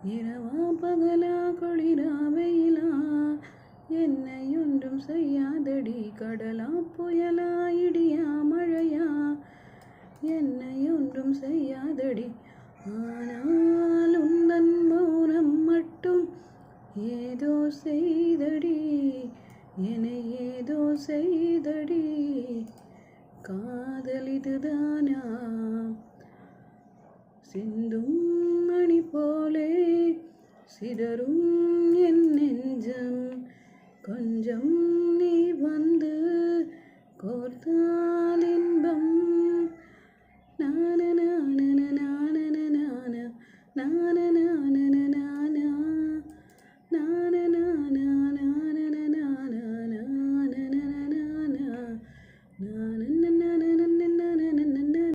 இரவா பகலா குளிரா வெயிலா என்னை ஒன்றும் செய்யாதடி கடலா புயலா இடியா மழையா என்னை ஒன்றும் செய்யாதடி ஆனால் உந்தன் மௌனம் மட்டும் ஏதோ செய்தடி என்னை ஏதோ செய்தடி காதல் இதுதானா சிந்தும் மணி போலே சிதறும் என் நெஞ்சம் கொஞ்சம் நீ வந்து கோர்த்தா